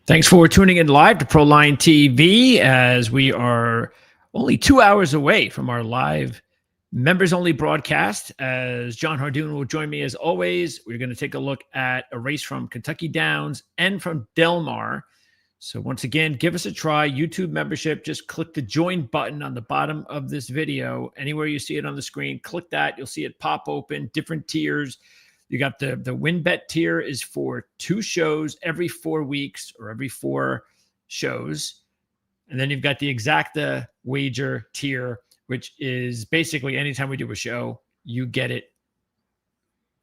Thanks for tuning in live to Proline TV as we are only 2 hours away from our live members-only broadcast. As John Hardoon will join me as always, we're going to take a look at a race from Kentucky Downs and from Del Mar. So once again, give us a try. YouTube membership, just click the join button on the bottom of this video. Anywhere you see it on the screen, click that. You'll see it pop open, different tiers. You got the WinBet tier is for 2 shows every 4 weeks or every 4 shows. And then you've got the Exacta wager tier, which is basically anytime we do a show, you get it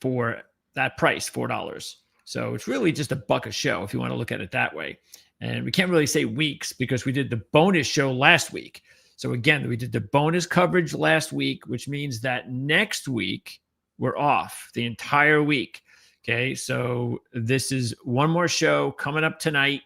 for that price, $4. So it's really just $1 a show if you want to look at it that way. And we can't really say weeks because we did the bonus show last week. So again, we did the bonus coverage last week, which means that next week we're off the entire week. Okay, so this is one more show coming up tonight,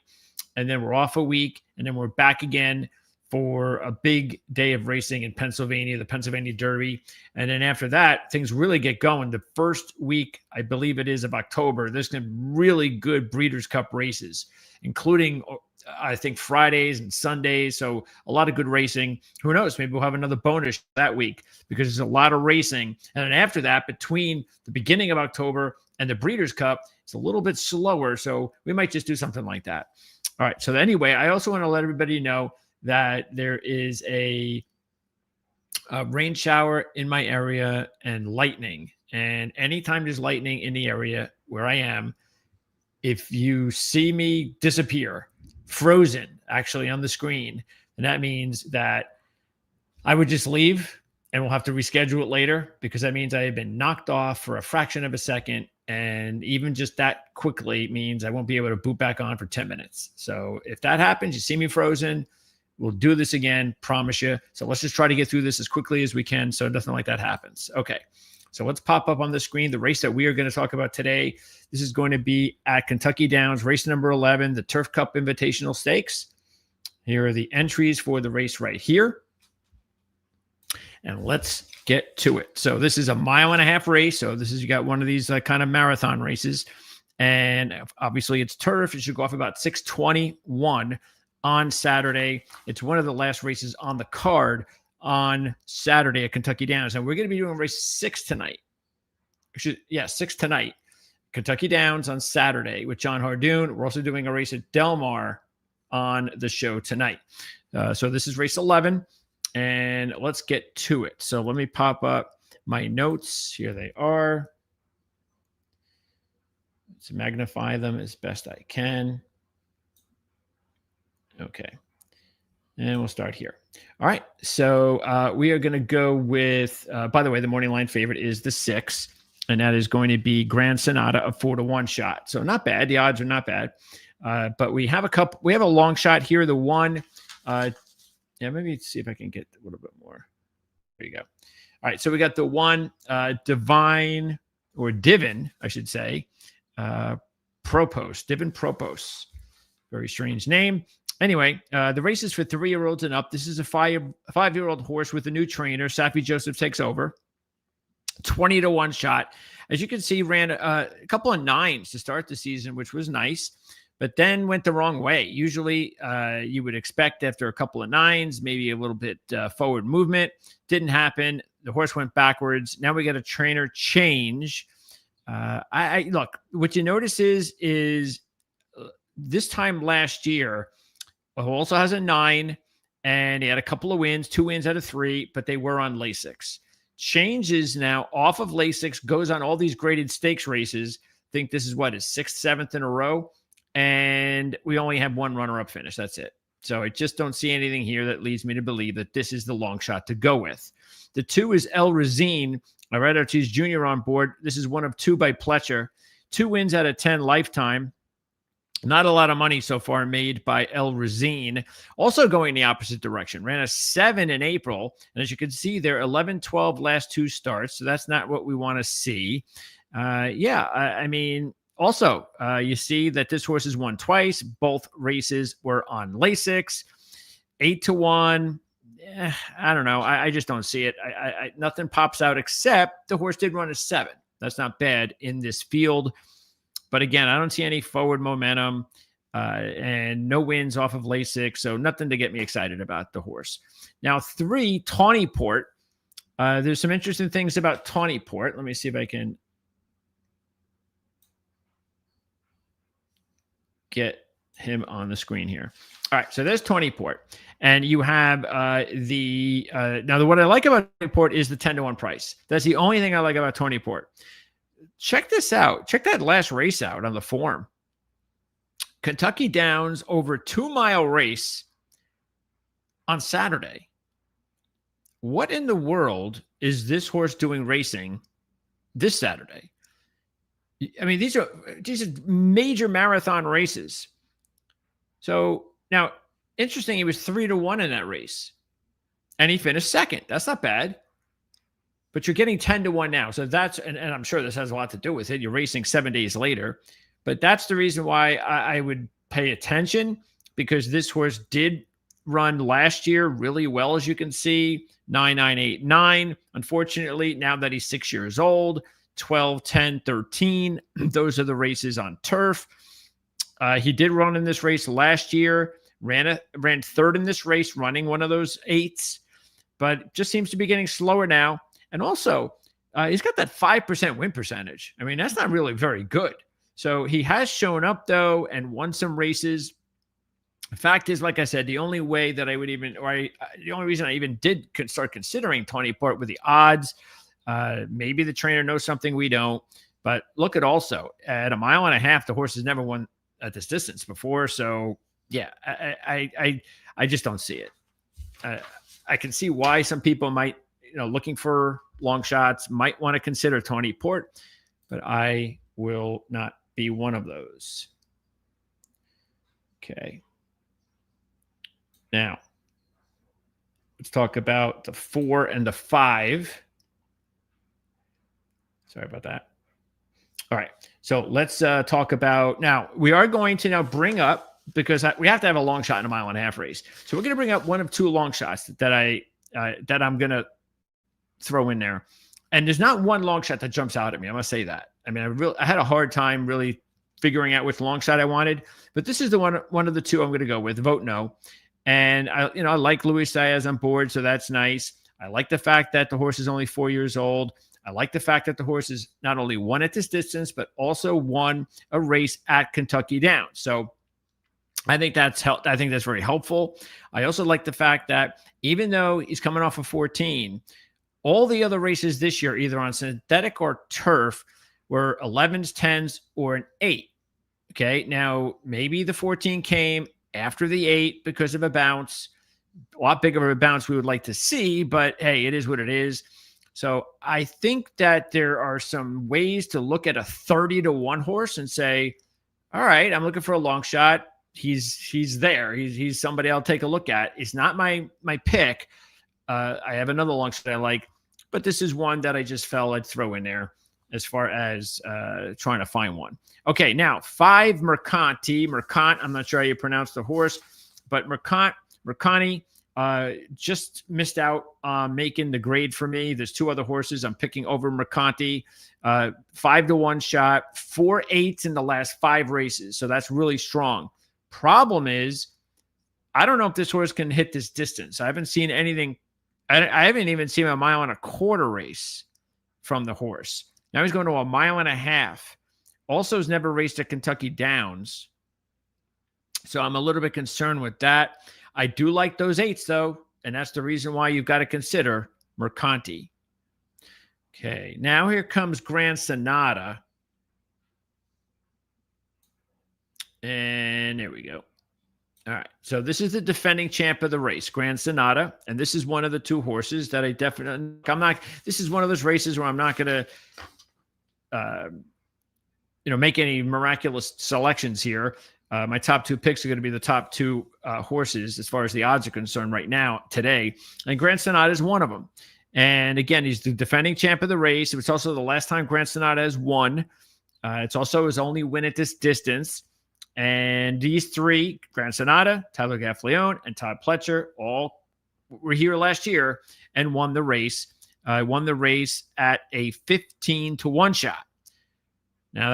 and then we're off a week, and then we're back again for a big day of racing in Pennsylvania, the Pennsylvania Derby. And then after that, things really get going. The first week, I believe it is, of October, there's going to be really good Breeders' Cup races, including, I think, Fridays and Sundays. So a lot of good racing. Who knows? Maybe we'll have another bonus that week because there's a lot of racing. And then after that, between the beginning of October and the Breeders' Cup, it's a little bit slower. So we might just do something like that. All right. So anyway, I also want to let everybody know that there is a rain shower in my area and lightning. And anytime there's lightning in the area where I am, if you see me disappear, frozen actually on the screen, and that means that I would just leave and we'll have to reschedule it later, because that means I have been knocked off for a fraction of a second. And even just that quickly means I won't be able to boot back on for 10 minutes. So if that happens, you see me frozen, we'll do this again, promise you. So let's just try to get through this as quickly as we can so nothing like that happens. Okay. So let's pop up on the screen the race that we are going to talk about today. This is going to be at Kentucky Downs, race number 11, the Turf Cup Invitational Stakes. Here are the entries for the race right here. And let's get to it. So this is a 1.5 mile race. So this is, you got one of these kind of marathon races. And obviously it's turf. It should go off about 6:21 on Saturday. It's one of the last races on the card on Saturday at Kentucky Downs. And we're going to be doing race 6 tonight. 6 tonight. Kentucky Downs on Saturday with John Hardoon. We're also doing a race at Del Mar on the show tonight. So this is race 11, and let's get to it. So let me pop up my notes. Here they are. Let's magnify them as best I can. Okay. And we'll start here. All right. So we are going to go with, by the way, the morning line favorite is the 6, and that is going to be Grand Sonata, a 4-1 shot. So not bad. The odds are not bad. But we have a long shot here. The 1, maybe see if I can get a little bit more. There you go. All right. So we got the 1, Divine, or Divin, I should say, Propos, Divin Propos. Very strange name. Anyway, the race is for 3-year-olds and up. This is a 5-year-old horse with a new trainer. Safi Joseph takes over. 20-1 shot. As you can see, ran a couple of 9s to start the season, which was nice, but then went the wrong way. Usually you would expect after a couple of 9s, maybe a little bit forward movement. Didn't happen. The horse went backwards. Now we got a trainer change. Look, what you notice is this time last year, who also has a 9, and he had a couple of wins, 2 wins out of 3, but they were on Lasix. Changes now off of Lasix, goes on all these graded stakes races. I think this is his 6th, 7th in a row, and we only have 1 runner-up finish. That's it. So I just don't see anything here that leads me to believe that this is the long shot to go with. The 2 is El Razine. I read Ortiz Jr. on board. This is 1 of 2 by Pletcher. 2 wins out of 10 lifetime. Not a lot of money so far made by El Razine. Also going the opposite direction. Ran a 7 in April. And as you can see, they're 11-12 last 2 starts. So that's not what we want to see. I mean, also, you see that this horse has won twice. Both races were on Lasix. 8-1. I don't know. I just don't see it. Nothing pops out except the horse did run a 7. That's not bad in this field. But again, I don't see any forward momentum. and no wins off of Lasik, so nothing to get me excited about the horse. Now, 3, Tawny Port. There's some interesting things about Tawny Port. Let me see if I can get him on the screen here. All right, so there's Tawny Port. And you have now what I like about Tawny Port is the 10-1 price. That's the only thing I like about Tawny Port. Check this out. Check that last race out on the form. Kentucky Downs over 2-mile race on Saturday. What in the world is this horse doing racing this Saturday? I mean, these are major marathon races. So now, interesting, he was 3-1 in that race, and he finished second. That's not bad. But you're getting 10-1 now. So that's, and I'm sure this has a lot to do with it. You're racing 7 days later. But that's the reason why I would pay attention, because this horse did run last year really well, as you can see, 9-9-8-9. Unfortunately, now that he's 6 years old, 12, 10, 13, those are the races on turf. He did run in this race last year, ran third in this race, running one of those 8s, but just seems to be getting slower now. And also, he's got that 5% win percentage. I mean, that's not really very good. So he has shown up, though, and won some races. The fact is, like I said, the only way that I would even, the only reason I even did start considering Tawny Port with the odds, maybe the trainer knows something we don't. But look at also, at 1.5 miles, the horse has never won at this distance before. So, yeah, I just don't see it. I can see why some people might, looking for long shots, might want to consider Tawny Port, but I will not be one of those. Okay. Now, let's talk about the 4 and the 5. Sorry about that. All right. So let's talk about, now we are going to now bring up, because we have to have a long shot in 1.5 mile race. So we're going to bring up one of 2 long shots that I'm going to throw in there. And there's not one long shot that jumps out at me. I must say that. I mean, I had a hard time really figuring out which long shot I wanted, but this is the one of the 2 I'm going to go with. Vote no. And I like Luis Saez on board, so that's nice. I like the fact that the horse is only 4 years old. I like the fact that the horse is not only won at this distance, but also won a race at Kentucky Downs. So I think that's very helpful. I also like the fact that even though he's coming off of 14, all the other races this year, either on synthetic or turf, were 11s, 10s, or an 8. Okay, now maybe the 14 came after the 8 because of a bounce, a lot bigger of a bounce we would like to see, but hey, it is what it is. So I think that there are some ways to look at a 30-1 horse and say, all right, I'm looking for a long shot. He's there. He's somebody I'll take a look at. It's not my pick. I have another long shot I like, but this is one that I just felt I'd throw in there as far as trying to find one. Okay, now 5, Mercanti. Mercant, I'm not sure how you pronounce the horse, but Mercanti just missed out on making the grade for me. There's 2 other horses I'm picking over Mercanti. 5-1 shot, 4 8s in the last 5 races. So that's really strong. Problem is, I don't know if this horse can hit this distance. I haven't seen anything. I haven't even seen a 1.25 mile race from the horse. Now he's going to 1.5 miles. Also has never raced at Kentucky Downs. So I'm a little bit concerned with that. I do like those 8s, though, and that's the reason why you've got to consider Mercanti. Okay, now here comes Grand Sonata. And there we go. All right, so this is the defending champ of the race, Grand Sonata, and this is one of the 2 horses that this is one of those races where I'm not going to, make any miraculous selections here. My top 2 picks are going to be the top 2 horses as far as the odds are concerned right now, today. And Grand Sonata is one of them. And again, he's the defending champ of the race. It's also the last time Grand Sonata has won. It's also his only win at this distance. And these 3, Grand Sonata, Tyler Gaffleone, and Todd Pletcher, all were here last year and won the race. Won the race at a 15-1 shot. Now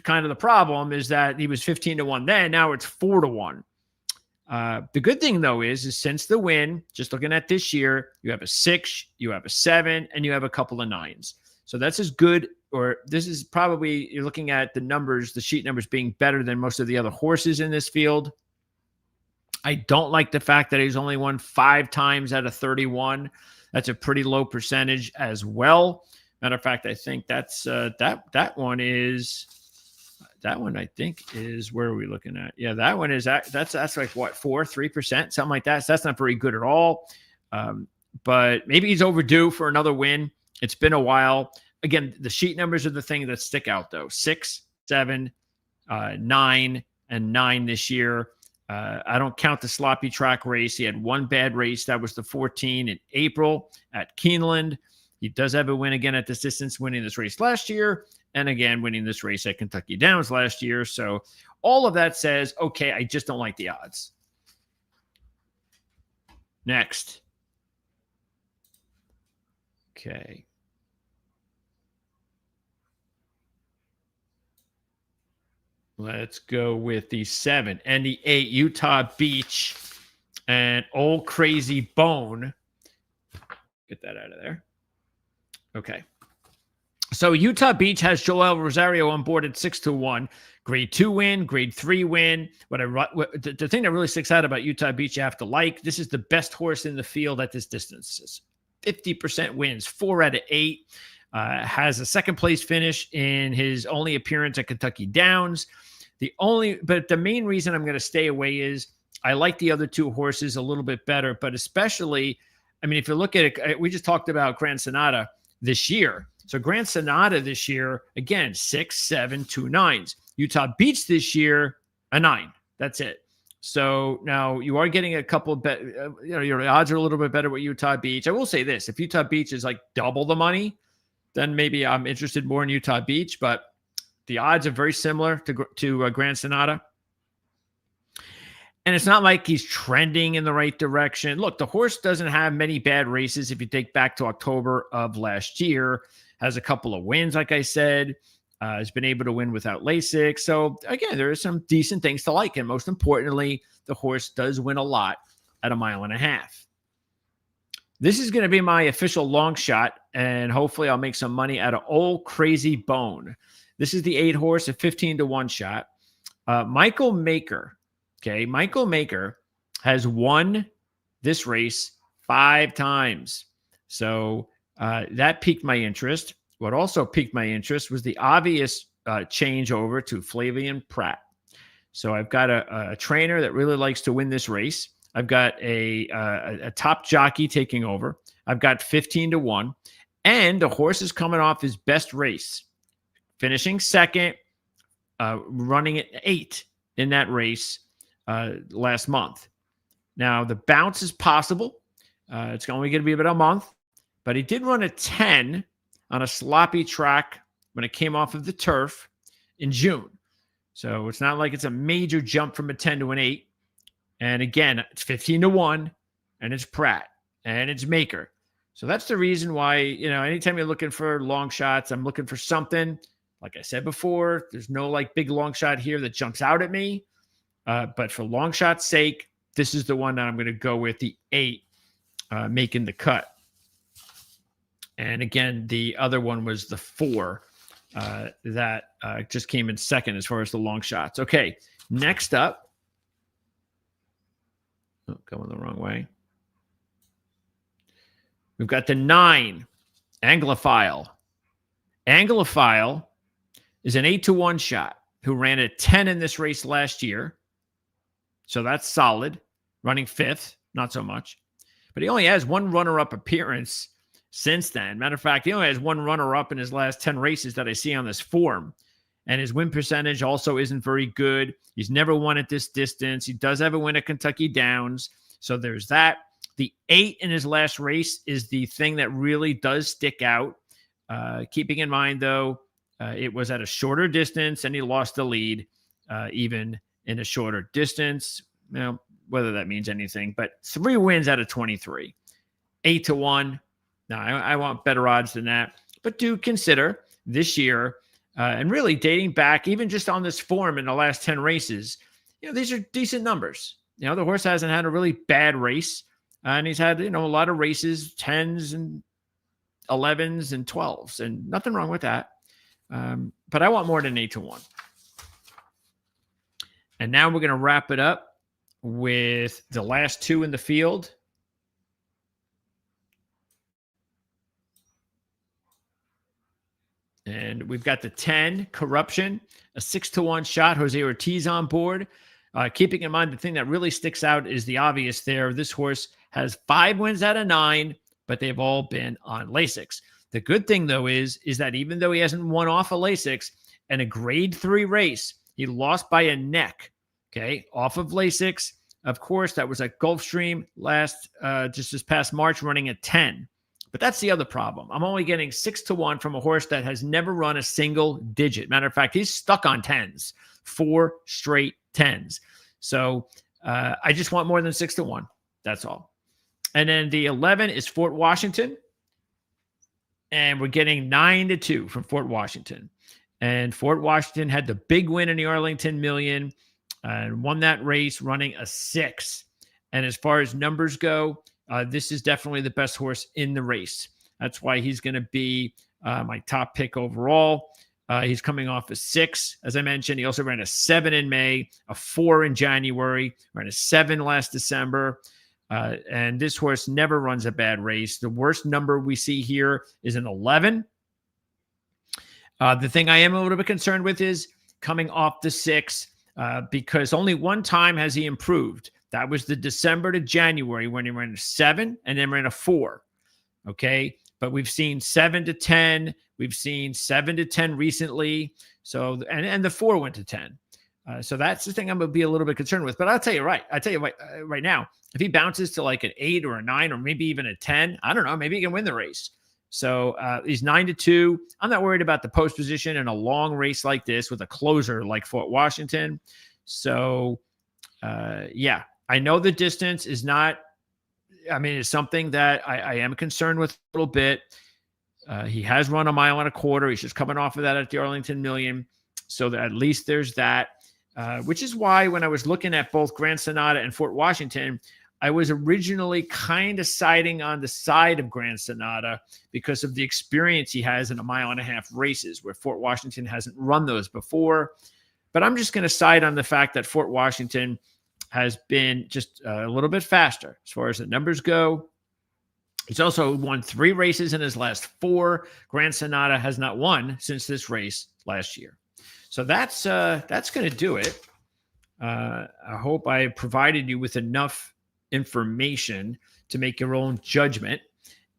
kind of the problem, is that he was 15 to 1 then. Now it's 4 to 1. The good thing, though, is since the win, just looking at this year, you have a 6, you have a 7, and you have a couple of 9s. So that's as good, or this is probably, you're looking at the numbers, the sheet numbers being better than most of the other horses in this field. I don't like the fact that he's only won 5 times out of 31. That's a pretty low percentage as well. Matter of fact, I think that's that one is. That one, I think, is, where are we looking at? Yeah, that one is, that's like what, 3%, something like that. So that's not very good at all. But maybe he's overdue for another win. It's been a while. Again, the sheet numbers are the thing that stick out, though. 6, 7, 9, and 9 this year. I don't count the sloppy track race. He had one bad race. That was the 14 in April at Keeneland. He does have a win again at this distance, winning this race last year. And again, winning this race at Kentucky Downs last year. So all of that says, okay, I just don't like the odds. Next. Okay. Let's go with the 7 and the 8, Utah Beach and Old Crazy Bone. Get that out of there. Okay. So Utah Beach has Joel Rosario on board at 6 to 1. Grade 2 win, grade 3 win. The thing that really sticks out about Utah Beach, you have to like, this is the best horse in the field at this distance. 50% wins, 4 out of 8. Has a second place finish in his only appearance at Kentucky Downs. But the main reason I'm going to stay away is I like the other 2 horses a little bit better, but especially, I mean, if you look at it, we just talked about Grand Sonata this year. So Grand Sonata this year, again, 6, 7, 2 9s. Utah Beach this year, a 9. That's it. So now you are getting a couple of your odds are a little bit better with Utah Beach. I will say this: if Utah Beach is like double the money, then maybe I'm interested more in Utah Beach. But the odds are very similar to Grand Sonata. And it's not like he's trending in the right direction. Look, the horse doesn't have many bad races. If you take back to October of last year, has a couple of wins, like I said, has been able to win without LASIK. So again, there are some decent things to like. And most importantly, the horse does win a lot at 1.5 miles. This is going to be my official long shot, and hopefully I'll make some money out of Old Crazy Bone. This is the 8 horse, a 15 to 1 shot. Michael Maker. Okay, Michael Maker has won this race 5 times. So that piqued my interest. What also piqued my interest was the obvious changeover to Flavian Pratt. So I've got a trainer that really likes to win this race. I've got a top jockey taking over. I've got 15 to 1. And the horse is coming off his best race, finishing second, running at 8 in that race last month. Now, the bounce is possible. It's only going to be about a month. But he did run a 10 on a sloppy track when it came off of the turf in June. So it's not like it's a major jump from a 10 to an 8. And again, it's 15 to 1, and it's Pratt, and it's Maker. So that's the reason why, anytime you're looking for long shots, I'm looking for something. Like I said before, there's no like big long shot here that jumps out at me. But for long shot's sake, this is the one that I'm going to go with, the 8 making the cut. And again, the other one was the 4 that just came in second as far as the long shots. Okay, next up. Oh, going the wrong way. We've got the 9, Anglophile. Anglophile is an 8 to 1 shot who ran a 10 in this race last year. So that's solid. Running 5th, not so much. But he only has 1 runner-up appearance since then. Matter of fact, he only has 1 runner-up in his last 10 races that I see on this form. And his win percentage also isn't very good. He's never won at this distance. He does have a win at Kentucky Downs. So there's that. The 8 in his last race is the thing that really does stick out. Keeping in mind, though, it was at a shorter distance and he lost the lead even in a shorter distance. Now, whether that means anything, but 3 wins out of 23. 8 to 1. Now, I want better odds than that. But do consider this year, And really dating back, even just on this form in the last 10 races, these are decent numbers. The horse hasn't had a really bad race, and he's had, a lot of races, 10s and 11s and 12s, and nothing wrong with that. But I want more than 8-1. And now we're going to wrap it up with the last two in the field. And we've got the 10, Corruption, a 6-1 shot. Jose Ortiz on board. Keeping in mind, the thing that really sticks out is the obvious there. This horse has 5 wins out of 9, but they've all been on Lasix. The good thing, though, is that even though he hasn't won off a Lasix in a grade 3 race, he lost by a neck, off of Lasix. Of course, that was at Gulfstream just this past March, running at 10. But that's the other problem. I'm only getting 6-1 from a horse that has never run a single digit. Matter of fact, he's stuck on 10s, 4 straight 10s. So I just want more than 6-1. That's all. And then the 11 is Fort Washington. And we're getting 9-2 from Fort Washington. And Fort Washington had the big win in the Arlington Million and won that race running a 6. And as far as numbers go, this is definitely the best horse in the race. That's why he's going to be my top pick overall. He's coming off a 6, as I mentioned. He also ran a 7 in May, a 4 in January, ran a 7 last December. And this horse never runs a bad race. The worst number we see here is an 11. The thing I am a little bit concerned with is coming off the 6, because only one time has he improved. That was the December to January when he ran a 7 and then ran a 4. But we've seen 7-10. We've seen 7-10 recently. So, and the 4 went to 10. So that's the thing I'm going to be a little bit concerned with. But I'll tell you right now, if he bounces to like an 8 or a 9 or maybe even a 10, I don't know, maybe he can win the race. So he's 9-2. I'm not worried about the post position in a long race like this with a closer like Fort Washington. So, I know the distance is not, it's something that I am concerned with a little bit. He has run 1.25 miles. He's just coming off of that at the Arlington Million. So that at least there's that, which is why when I was looking at both Grand Sonata and Fort Washington, I was originally kind of siding on the side of Grand Sonata because of the experience he has in 1.5 mile races where Fort Washington hasn't run those before. But I'm just going to side on the fact that Fort Washington has been just a little bit faster as far as the numbers go. He's also won 3 races in his last 4. Grand Sonata has not won since this race last year. So that's going to do it. I hope I provided you with enough information to make your own judgment.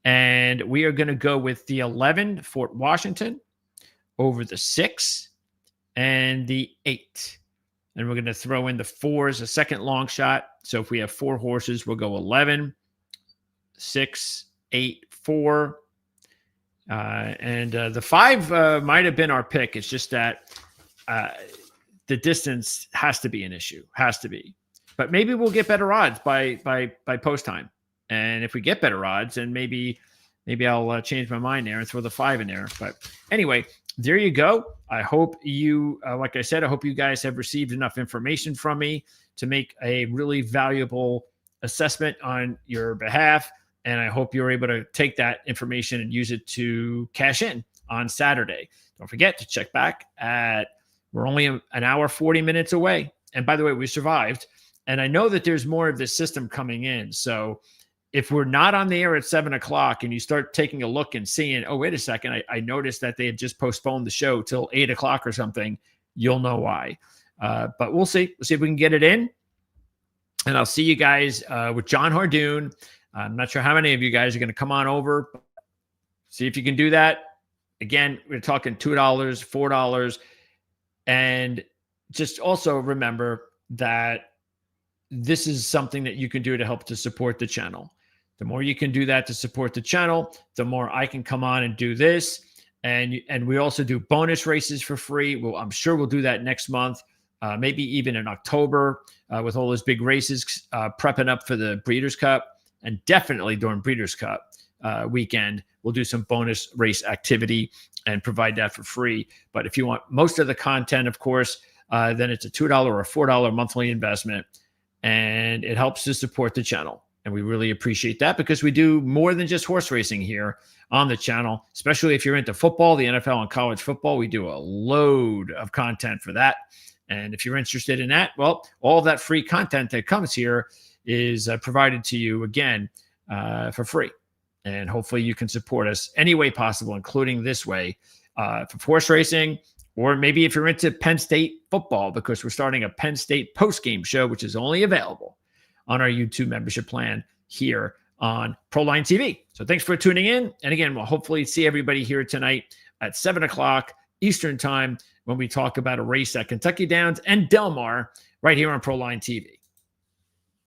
And we are going to go with the 11, Fort Washington, over the 6 and the 8. And we're going to throw in the 4 as a second long shot. So if we have 4 horses, we'll go 11, 6, 8, 4. And the 5 might have been our pick. It's just that the distance has to be an issue. Has to be. But maybe we'll get better odds by post time. And if we get better odds, then maybe I'll change my mind there and throw the 5 in there. But anyway, there you go. I hope you, like I said, I hope you guys have received enough information from me to make a really valuable assessment on your behalf. And I hope you're able to take that information and use it to cash in on Saturday. Don't forget to check back we're only an hour, 40 minutes away. And by the way, we survived. And I know that there's more of this system coming in. So if we're not on the air at 7:00 and you start taking a look and seeing, oh, wait a second, I noticed that they had just postponed the show till 8:00 or something, you'll know why. But we'll see. We'll see if we can get it in. And I'll see you guys with John Hardoon. I'm not sure how many of you guys are going to come on over. See if you can do that. Again, we're talking $2, $4. And just also remember that this is something that you can do to help to support the channel. The more you can do that to support the channel, the more I can come on and do this. And we also do bonus races for free. Well, I'm sure we'll do that next month, maybe even in October with all those big races, prepping up for the Breeders' Cup. And definitely during Breeders' Cup weekend, we'll do some bonus race activity and provide that for free. But if you want most of the content, of course, then it's a $2 or $4 monthly investment, and it helps to support the channel. And we really appreciate that because we do more than just horse racing here on the channel, especially if you're into football, the NFL and college football. We do a load of content for that. And if you're interested in that, well, all that free content that comes here is provided to you, again, for free. And hopefully you can support us any way possible, including this way, for horse racing, or maybe if you're into Penn State football, because we're starting a Penn State post-game show, which is only available on our YouTube membership plan here on Proline TV. So thanks for tuning in. And again, we'll hopefully see everybody here tonight at 7 o'clock Eastern time when we talk about a race at Kentucky Downs and Del Mar right here on Proline TV.